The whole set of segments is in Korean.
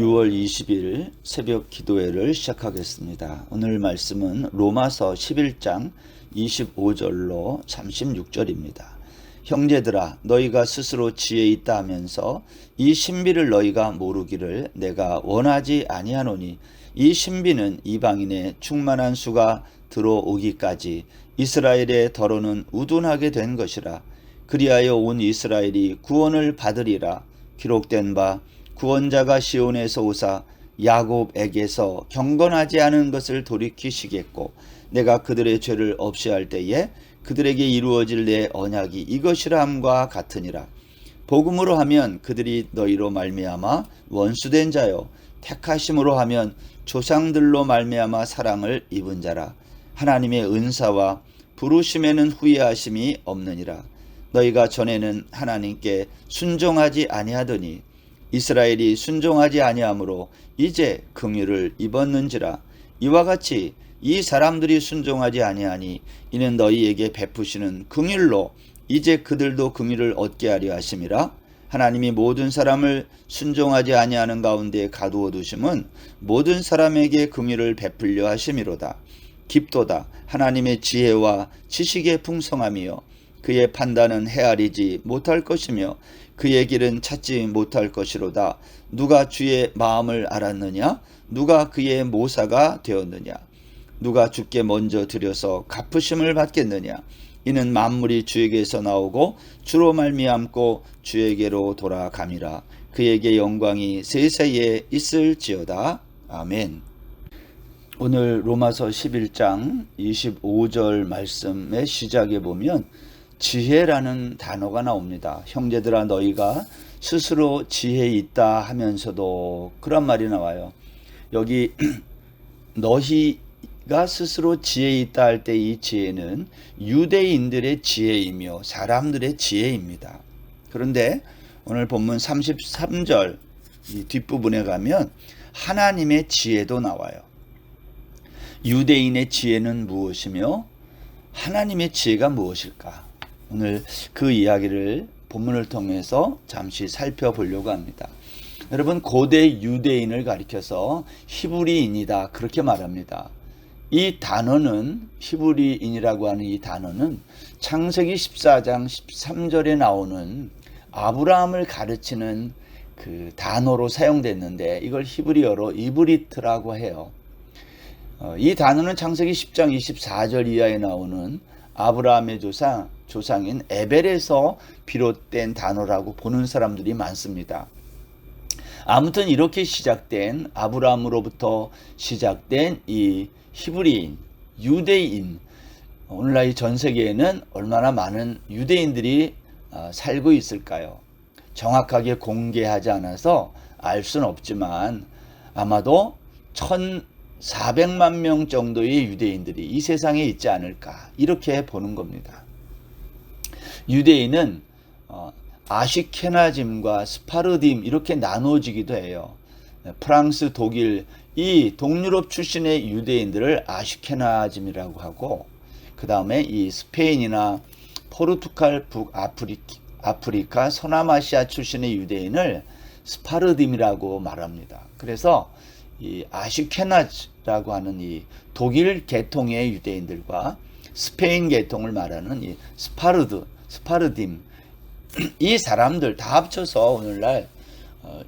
6월 20일 새벽 기도회를 시작하겠습니다. 오늘 말씀은 로마서 11장 25절로 36절입니다. 형제들아, 너희가 스스로 지혜 있다 하면서 이 신비를 너희가 모르기를 내가 원하지 아니하노니, 이 신비는 이방인의 충만한 수가 들어오기까지 이스라엘의 더러는 우둔하게 된 것이라. 그리하여 온 이스라엘이 구원을 받으리라. 기록된 바 구원자가 시온에서 오사 야곱에게서 경건하지 않은 것을 돌이키시겠고, 내가 그들의 죄를 없이 할 때에 그들에게 이루어질 내 언약이 이것이라 함과 같으니라. 복음으로 하면 그들이 너희로 말미암아 원수된 자요, 택하심으로 하면 조상들로 말미암아 사랑을 입은 자라. 하나님의 은사와 부르심에는 후회하심이 없느니라. 너희가 전에는 하나님께 순종하지 아니하더니 이스라엘이 순종하지 아니하므로 이제 긍휼을 입었는지라. 이와 같이 이 사람들이 순종하지 아니하니 이는 너희에게 베푸시는 긍휼로 이제 그들도 긍휼을 얻게 하려 하심이라. 하나님이 모든 사람을 순종하지 아니하는 가운데 가두어 두심은 모든 사람에게 긍휼을 베풀려 하심이로다. 깊도다. 하나님의 지혜와 지식의 풍성함이요, 그의 판단은 헤아리지 못할 것이며 그의 길은 찾지 못할 것이로다. 누가 주의 마음을 알았느냐? 누가 그의 모사가 되었느냐? 누가 주께 먼저 드려서 갚으심을 받겠느냐? 이는 만물이 주에게서 나오고 주로 말미암고 주에게로 돌아감이라. 그에게 영광이 세세에 있을지어다. 아멘. 오늘 로마서 11장 25절 말씀의 시작에 보면 지혜라는 단어가 나옵니다. 형제들아, 너희가 스스로 지혜 있다 하면서도 그런 말이 나와요. 여기 너희가 스스로 지혜 있다 할 때 이 지혜는 유대인들의 지혜이며 사람들의 지혜입니다. 그런데 오늘 본문 33절 이 뒷부분에 가면 하나님의 지혜도 나와요. 유대인의 지혜는 무엇이며 하나님의 지혜가 무엇일까? 오늘 그 이야기를 본문을 통해서 잠시 살펴보려고 합니다. 여러분, 고대 유대인을 가리켜서 히브리인이다 그렇게 말합니다. 이 단어는, 히브리인이라고 하는 이 단어는 창세기 14장 13절에 나오는 아브라함을 가르치는 그 단어로 사용됐는데 이걸 히브리어로 이브리트라고 해요. 이 단어는 창세기 10장 24절 이하에 나오는 아브라함의 조상인 에벨에서 비롯된 단어라고 보는 사람들이 많습니다. 아무튼 이렇게 시작된, 아브라함으로부터 시작된 이 히브리인, 유대인, 오늘날 전 세계에는 얼마나 많은 유대인들이 살고 있을까요? 정확하게 공개하지 않아서 알 수는 없지만 아마도 1,400만 명 정도의 유대인들이 이 세상에 있지 않을까, 이렇게 보는 겁니다. 유대인은 아시케나짐과 스파르딤 이렇게 나누어지기도 해요. 프랑스, 독일, 이 동유럽 출신의 유대인들을 아시케나짐이라고 하고, 그 다음에 이 스페인이나 포르투갈, 북아프리카, 서남아시아 출신의 유대인을 스파르딤이라고 말합니다. 그래서 이 아시케나즈라고 하는 이 독일 계통의 유대인들과 스페인 계통을 말하는 이 스파르딤, 이 사람들 다 합쳐서 오늘날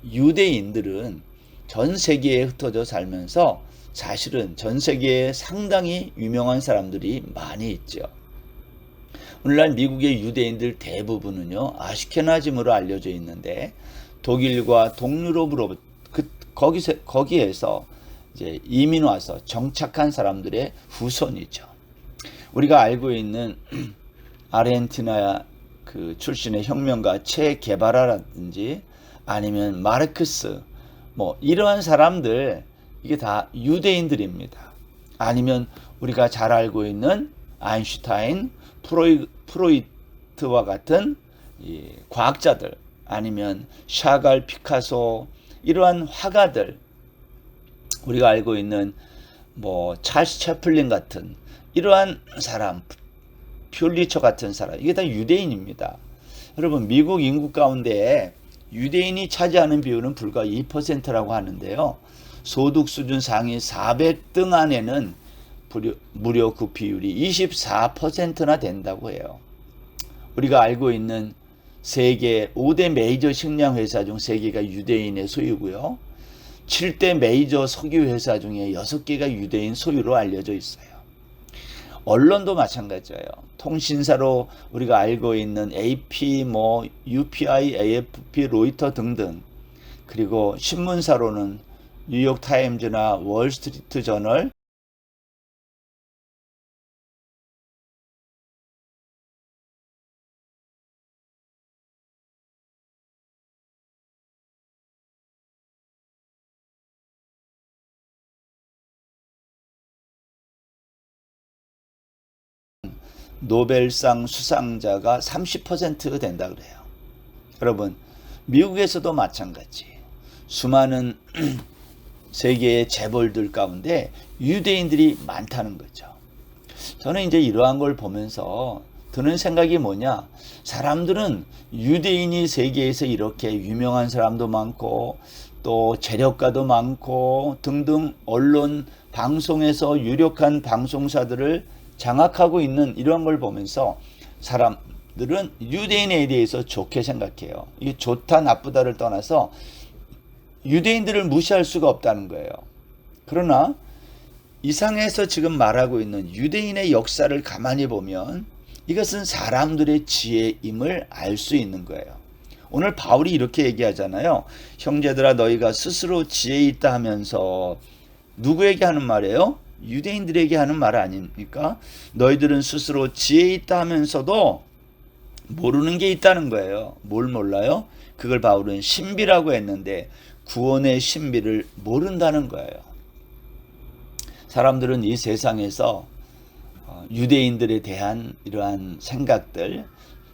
유대인들은 전 세계에 흩어져 살면서 사실은 전 세계에 상당히 유명한 사람들이 많이 있죠. 오늘날 미국의 유대인들 대부분은요 아시케나즘으로 알려져 있는데, 독일과 동유럽으로 거기에서 이제 이민 와서 정착한 사람들의 후손이죠. 우리가 알고 있는 아르헨티나 그 출신의 혁명가 체 게바라라든지 아니면 마르크스, 이러한 사람들, 이게 다 유대인들입니다. 아니면 우리가 잘 알고 있는 아인슈타인, 프로이트와 같은 이 과학자들, 아니면 샤갈, 피카소, 이러한 화가들, 우리가 알고 있는 찰스 채플린 같은 이러한 사람, 퓰리처 같은 사람, 이게 다 유대인입니다. 여러분, 미국 인구 가운데 유대인이 차지하는 비율은 불과 2%라고 하는데요. 소득 수준 상위 400등 안에는 무려 그 비율이 24%나 된다고 해요. 우리가 알고 있는 세계 5대 메이저 식량 회사 중 3개가 유대인의 소유고요. 7대 메이저 석유 회사 중에 6개가 유대인 소유로 알려져 있어요. 언론도 마찬가지예요. 통신사로 우리가 알고 있는 AP, UPI, AFP, 로이터 등등. 그리고 신문사로는 뉴욕 타임즈나 월스트리트 저널, 노벨상 수상자가 30% 된다 그래요. 여러분, 미국에서도 마찬가지. 수많은 세계의 재벌들 가운데 유대인들이 많다는 거죠. 저는 이제 이러한 걸 보면서 드는 생각이 뭐냐? 사람들은 유대인이 세계에서 이렇게 유명한 사람도 많고 또 재력가도 많고 등등 언론 방송에서 유력한 방송사들을 장악하고 있는 이런 걸 보면서 사람들은 유대인에 대해서 좋게 생각해요. 이게 좋다 나쁘다를 떠나서 유대인들을 무시할 수가 없다는 거예요. 그러나 이 상에서 지금 말하고 있는 유대인의 역사를 가만히 보면 이것은 사람들의 지혜임을 알 수 있는 거예요. 오늘 바울이 이렇게 얘기하잖아요. 형제들아 너희가 스스로 지혜 있다 하면서 누구에게 하는 말이에요? 유대인들에게 하는 말 아닙니까? 너희들은 스스로 지혜 있다 하면서도 모르는 게 있다는 거예요. 뭘 몰라요? 그걸 바울은 신비라고 했는데 구원의 신비를 모른다는 거예요. 사람들은 이 세상에서 유대인들에 대한 이러한 생각들,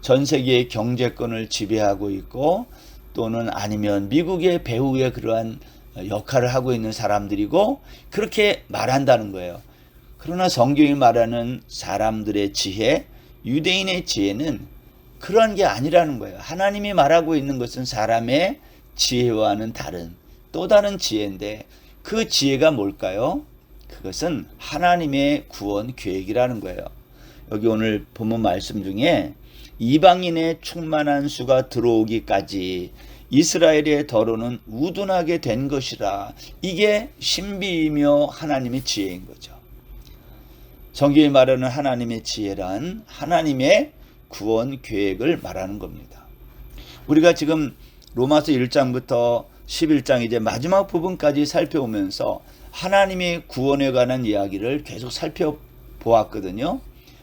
전 세계의 경제권을 지배하고 있고 또는 아니면 미국의 배후의 그러한 역할을 하고 있는 사람들이고 그렇게 말한다는 거예요. 그러나 성경이 말하는 사람들의 지혜, 유대인의 지혜는 그러한 게 아니라는 거예요. 하나님이 말하고 있는 것은 사람의 지혜와는 다른 또 다른 지혜인데 그 지혜가 뭘까요? 그것은 하나님의 구원 계획이라는 거예요. 여기 오늘 본문 말씀 중에 이방인의 충만한 수가 들어오기까지 이스라엘의 더러는 우둔하게 된 것이라. 이게 신비이며 하나님의 지혜인 거죠. 성경이 말하는 하나님의 지혜란 하나님의 구원 계획을 말하는 겁니다. 우리가 지금 로마서 1장부터 11장 이제 마지막 부분까지 살펴보면서 하나님의 구원에 관한 이야기를 계속 살펴보았거든요.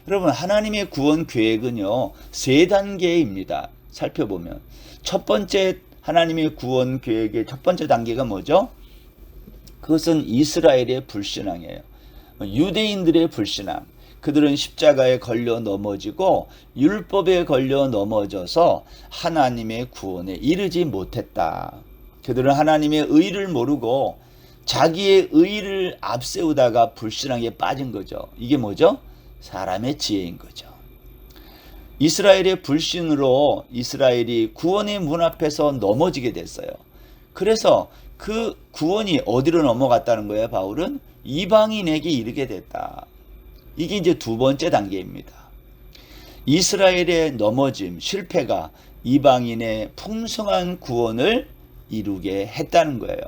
여러분, 하나님의 구원 계획은요 3단계입니다. 살펴보면 첫 번째 하나님의 구원 계획의 첫 번째 단계가 뭐죠? 그것은 이스라엘의 불신앙이에요. 유대인들의 불신앙. 그들은 십자가에 걸려 넘어지고 율법에 걸려 넘어져서 하나님의 구원에 이르지 못했다. 그들은 하나님의 의를 모르고 자기의 의를 앞세우다가 불신앙에 빠진 거죠. 이게 뭐죠? 사람의 지혜인 거죠. 이스라엘의 불신으로 이스라엘이 구원의 문 앞에서 넘어지게 됐어요. 그래서 그 구원이 어디로 넘어갔다는 거예요? 바울은 이방인에게 이르게 됐다. 이게 이제 두 번째 단계입니다. 이스라엘의 넘어짐, 실패가 이방인의 풍성한 구원을 이루게 했다는 거예요.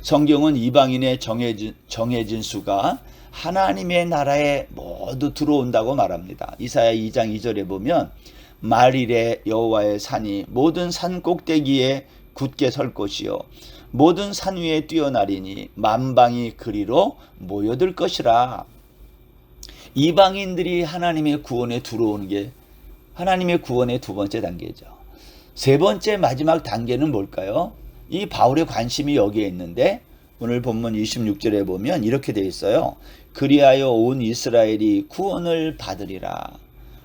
성경은 이방인의 정해진 수가 하나님의 나라에 모두 들어온다고 말합니다. 이사야 2장 2절에 보면 말일에 여호와의 산이 모든 산 꼭대기에 굳게 설 것이요 모든 산 위에 뛰어나리니 만방이 그리로 모여들 것이라. 이방인들이 하나님의 구원에 들어오는 게 하나님의 구원의 두 번째 단계죠. 세 번째 마지막 단계는 뭘까요? 이 바울의 관심이 여기에 있는데 오늘 본문 26절에 보면 이렇게 되어 있어요. 그리하여 온 이스라엘이 구원을 받으리라.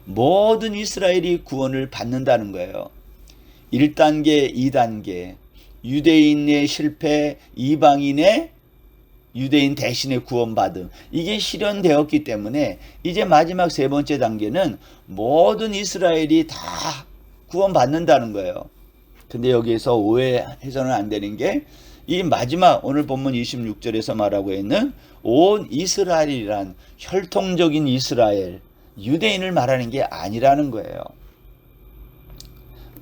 모든 이스라엘이 구원을 받는다는 거예요. 1단계, 2단계, 유대인의 실패, 이방인의 유대인 대신에 구원받음. 이게 실현되었기 때문에 이제 마지막 세 번째 단계는 모든 이스라엘이 다 구원받는다는 거예요. 근데 여기에서 오해해서는 안 되는 게 이 마지막 오늘 본문 26절에서 말하고 있는 온 이스라엘이란 혈통적인 이스라엘, 유대인을 말하는 게 아니라는 거예요.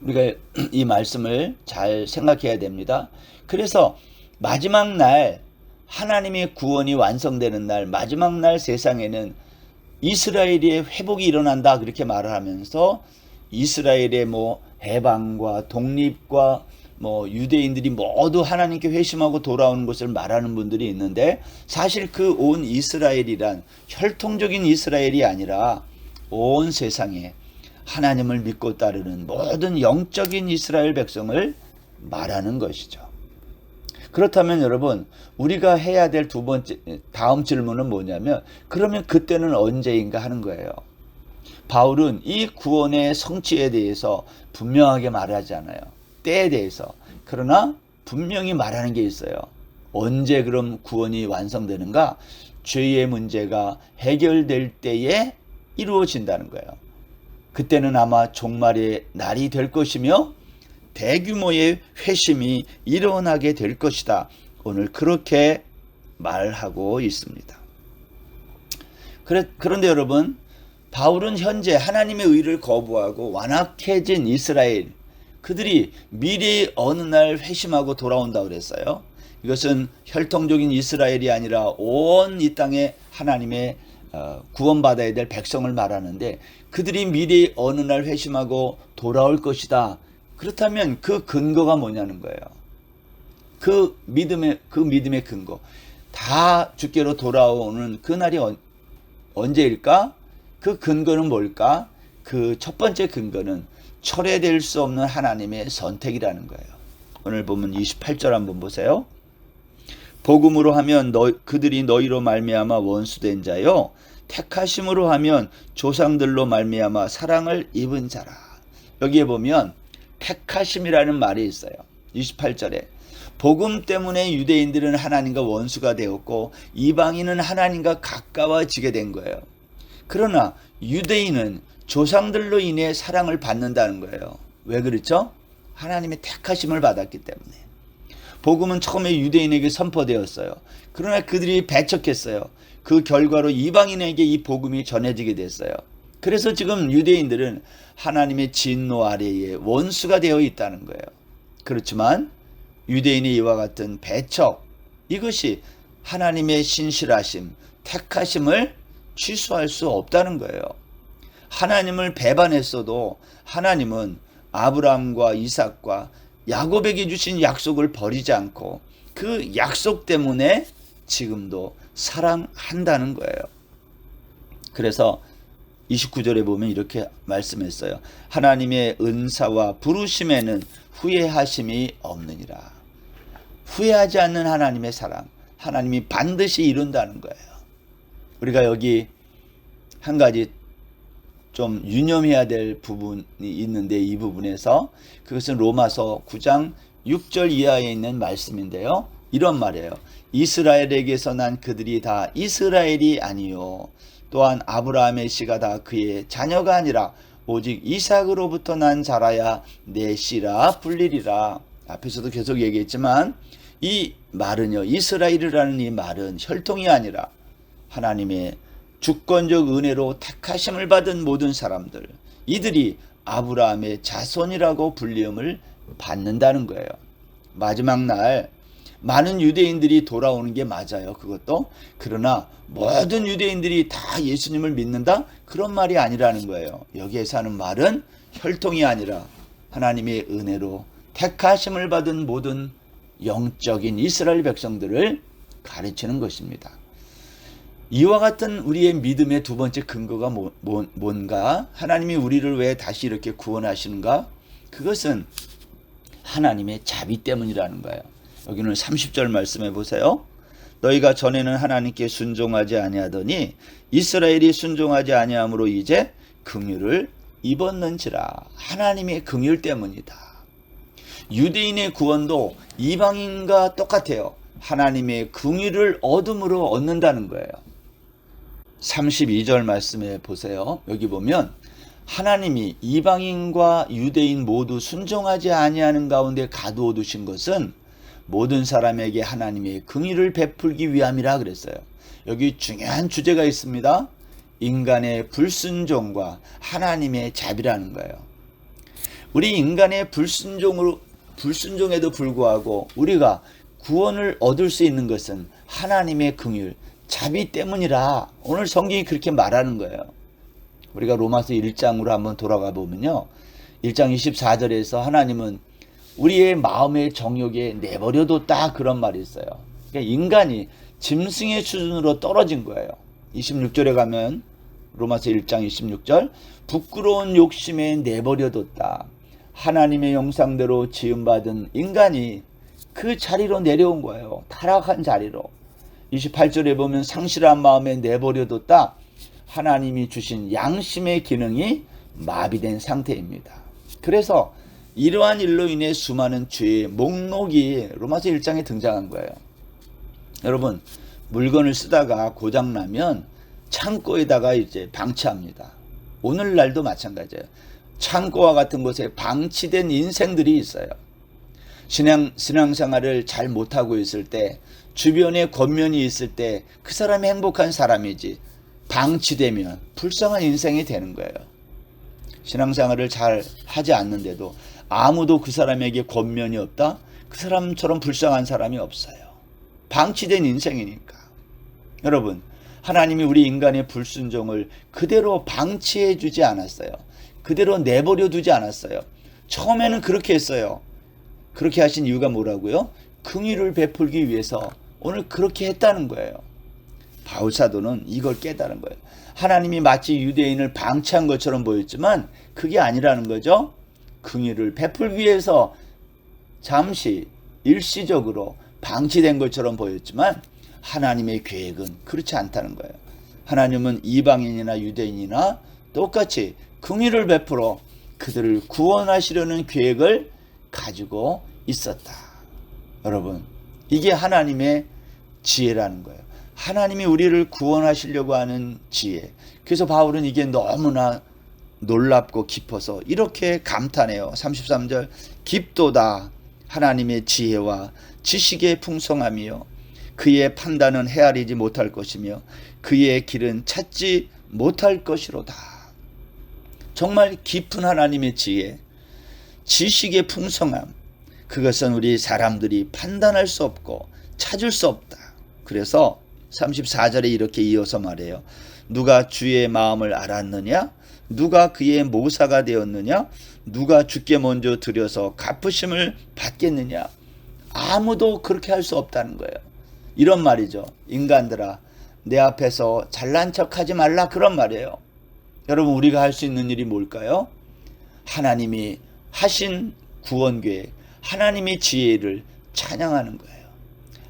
우리가 이 말씀을 잘 생각해야 됩니다. 그래서 마지막 날 하나님의 구원이 완성되는 날, 마지막 날 세상에는 이스라엘의 회복이 일어난다 그렇게 말을 하면서 이스라엘의 해방과 독립과 유대인들이 모두 하나님께 회심하고 돌아오는 것을 말하는 분들이 있는데, 사실 그 온 이스라엘이란 혈통적인 이스라엘이 아니라 온 세상에 하나님을 믿고 따르는 모든 영적인 이스라엘 백성을 말하는 것이죠. 그렇다면 여러분, 우리가 해야 될 다음 질문은 뭐냐면, 그러면 그때는 언제인가 하는 거예요. 바울은 이 구원의 성취에 대해서 분명하게 말하지 않아요. 때에 대해서. 그러나 분명히 말하는 게 있어요. 언제 그럼 구원이 완성되는가? 죄의 문제가 해결될 때에 이루어진다는 거예요. 그때는 아마 종말의 날이 될 것이며 대규모의 회심이 일어나게 될 것이다. 오늘 그렇게 말하고 있습니다. 그런데 여러분, 바울은 현재 하나님의 의를 거부하고 완악해진 이스라엘, 그들이 미래의 어느 날 회심하고 돌아온다고 그랬어요. 이것은 혈통적인 이스라엘이 아니라 온 이 땅에 하나님의 구원받아야 될 백성을 말하는데, 그들이 미래의 어느 날 회심하고 돌아올 것이다. 그렇다면 그 근거가 뭐냐는 거예요. 그 믿음의 근거. 다 주께로 돌아오는 그 날이 언제일까? 그 근거는 뭘까? 그 첫 번째 근거는 철회될 수 없는 하나님의 선택이라는 거예요. 오늘 보면 28절 한번 보세요. 복음으로 하면 그들이 너희로 말미암아 원수된 자요, 택하심으로 하면 조상들로 말미암아 사랑을 입은 자라. 여기에 보면 택하심이라는 말이 있어요. 28절에 복음 때문에 유대인들은 하나님과 원수가 되었고 이방인은 하나님과 가까워지게 된 거예요. 그러나 유대인은 조상들로 인해 사랑을 받는다는 거예요. 왜 그렇죠? 하나님의 택하심을 받았기 때문에. 복음은 처음에 유대인에게 선포되었어요. 그러나 그들이 배척했어요. 그 결과로 이방인에게 이 복음이 전해지게 됐어요. 그래서 지금 유대인들은 하나님의 진노 아래에 원수가 되어 있다는 거예요. 그렇지만 유대인의 이와 같은 배척, 이것이 하나님의 신실하심, 택하심을 취소할 수 없다는 거예요. 하나님을 배반했어도 하나님은 아브라함과 이삭과 야곱에게 주신 약속을 버리지 않고 그 약속 때문에 지금도 사랑한다는 거예요. 그래서 29절에 보면 이렇게 말씀했어요. 하나님의 은사와 부르심에는 후회하심이 없느니라. 후회하지 않는 하나님의 사랑, 하나님이 반드시 이룬다는 거예요. 우리가 여기 한 가지 좀 유념해야 될 부분이 있는데, 이 부분에서 그것은 로마서 9장 6절 이하에 있는 말씀인데요. 이런 말이에요. 이스라엘에게서 난 그들이 다 이스라엘이 아니요, 또한 아브라함의 씨가 다 그의 자녀가 아니라 오직 이삭으로부터 난 자라야 내 씨라 불리리라. 앞에서도 계속 얘기했지만 이 말은요, 이스라엘이라는 이 말은 혈통이 아니라 하나님의 주권적 은혜로 택하심을 받은 모든 사람들, 이들이 아브라함의 자손이라고 불리움을 받는다는 거예요. 마지막 날 많은 유대인들이 돌아오는 게 맞아요. 그것도. 그러나 모든 유대인들이 다 예수님을 믿는다? 그런 말이 아니라는 거예요. 여기에서 하는 말은 혈통이 아니라 하나님의 은혜로 택하심을 받은 모든 영적인 이스라엘 백성들을 가르치는 것입니다. 이와 같은 우리의 믿음의 두 번째 근거가 뭔가? 하나님이 우리를 왜 다시 이렇게 구원하시는가? 그것은 하나님의 자비 때문이라는 거예요. 여기는 30절 말씀해 보세요. 너희가 전에는 하나님께 순종하지 아니하더니 이스라엘이 순종하지 아니함으로 이제 긍휼을 입었는지라. 하나님의 긍휼 때문이다. 유대인의 구원도 이방인과 똑같아요. 하나님의 긍휼을 얻음으로 얻는다는 거예요. 32절 말씀해 보세요. 여기 보면 하나님이 이방인과 유대인 모두 순종하지 아니하는 가운데 가두어 두신 것은 모든 사람에게 하나님의 긍휼을 베풀기 위함이라 그랬어요. 여기 중요한 주제가 있습니다. 인간의 불순종과 하나님의 자비라는 거예요. 우리 인간의 불순종에도 불구하고 우리가 구원을 얻을 수 있는 것은 하나님의 긍휼, 자비 때문이라 오늘 성경이 그렇게 말하는 거예요. 우리가 로마서 1장으로 한번 돌아가 보면요. 1장 24절에서 하나님은 우리의 마음의 정욕에 내버려뒀다 그런 말이 있어요. 그러니까 인간이 짐승의 수준으로 떨어진 거예요. 26절에 가면 로마서 1장 26절 부끄러운 욕심에 내버려뒀다. 하나님의 형상대로 지음받은 인간이 그 자리로 내려온 거예요. 타락한 자리로. 28절에 보면 상실한 마음에 내버려뒀다. 하나님이 주신 양심의 기능이 마비된 상태입니다. 그래서 이러한 일로 인해 수많은 죄의 목록이 로마서 1장에 등장한 거예요. 여러분, 물건을 쓰다가 고장나면 창고에다가 이제 방치합니다. 오늘날도 마찬가지예요. 창고와 같은 곳에 방치된 인생들이 있어요. 신앙생활을 잘 못하고 있을 때, 주변에 권면이 있을 때 그 사람이 행복한 사람이지, 방치되면 불쌍한 인생이 되는 거예요. 신앙생활을 잘 하지 않는데도 아무도 그 사람에게 권면이 없다? 그 사람처럼 불쌍한 사람이 없어요. 방치된 인생이니까. 여러분, 하나님이 우리 인간의 불순종을 그대로 방치해 주지 않았어요. 그대로 내버려 두지 않았어요. 처음에는 그렇게 했어요. 그렇게 하신 이유가 뭐라고요? 긍휼을 베풀기 위해서 오늘 그렇게 했다는 거예요. 바울 사도는 이걸 깨달은 거예요. 하나님이 마치 유대인을 방치한 것처럼 보였지만 그게 아니라는 거죠. 긍휼을 베풀기 위해서 잠시 일시적으로 방치된 것처럼 보였지만 하나님의 계획은 그렇지 않다는 거예요. 하나님은 이방인이나 유대인이나 똑같이 긍휼을 베풀어 그들을 구원하시려는 계획을 가지고 있었다. 여러분, 이게 하나님의 지혜라는 거예요. 하나님이 우리를 구원하시려고 하는 지혜. 그래서 바울은 이게 너무나 놀랍고 깊어서 이렇게 감탄해요. 33절 깊도다 하나님의 지혜와 지식의 풍성함이요 그의 판단은 헤아리지 못할 것이며 그의 길은 찾지 못할 것이로다. 정말 깊은 하나님의 지혜, 지식의 풍성함, 그것은 우리 사람들이 판단할 수 없고 찾을 수 없다. 그래서 34절에 이렇게 이어서 말해요. 누가 주의 마음을 알았느냐? 누가 그의 모사가 되었느냐? 누가 주께 먼저 드려서 갚으심을 받겠느냐? 아무도 그렇게 할 수 없다는 거예요. 이런 말이죠. 인간들아, 내 앞에서 잘난 척하지 말라, 그런 말이에요. 여러분, 우리가 할 수 있는 일이 뭘까요? 하나님이 하신 구원 계획, 하나님의 지혜를 찬양하는 거예요.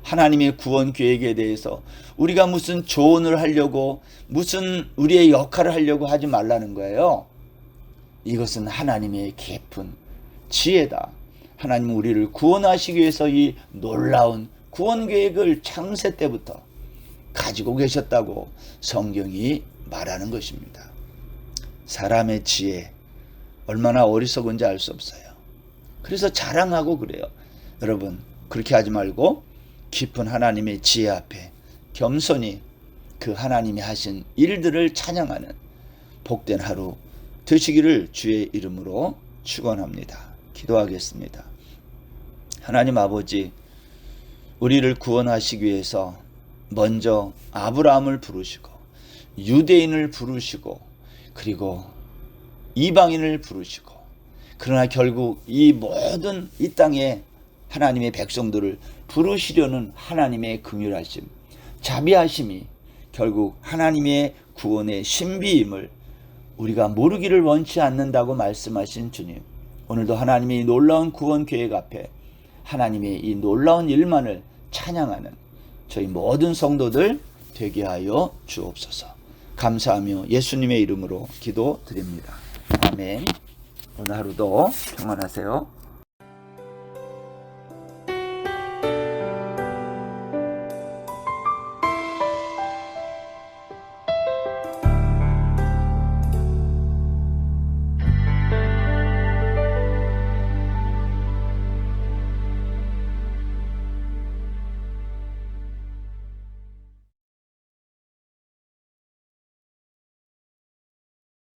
하나님의 구원 계획에 대해서 우리가 무슨 조언을 하려고, 무슨 우리의 역할을 하려고 하지 말라는 거예요. 이것은 하나님의 깊은 지혜다. 하나님은 우리를 구원하시기 위해서 이 놀라운 구원 계획을 창세 때부터 가지고 계셨다고 성경이 말하는 것입니다. 사람의 지혜, 얼마나 어리석은지 알 수 없어요. 그래서 자랑하고 그래요. 여러분, 그렇게 하지 말고 깊은 하나님의 지혜 앞에 겸손히 그 하나님이 하신 일들을 찬양하는 복된 하루 되시기를 주의 이름으로 축원합니다. 기도하겠습니다. 하나님 아버지, 우리를 구원하시기 위해서 먼저 아브라함을 부르시고 유대인을 부르시고 그리고 이방인을 부르시고, 그러나 결국 이 모든 이 땅에 하나님의 백성들을 부르시려는 하나님의 긍휼하심, 자비하심이 결국 하나님의 구원의 신비임을 우리가 모르기를 원치 않는다고 말씀하신 주님, 오늘도 하나님의 이 놀라운 구원 계획 앞에 하나님의 이 놀라운 일만을 찬양하는 저희 모든 성도들 되게 하여 주옵소서. 감사하며 예수님의 이름으로 기도드립니다. 아멘. 오늘 하루도 평안하세요.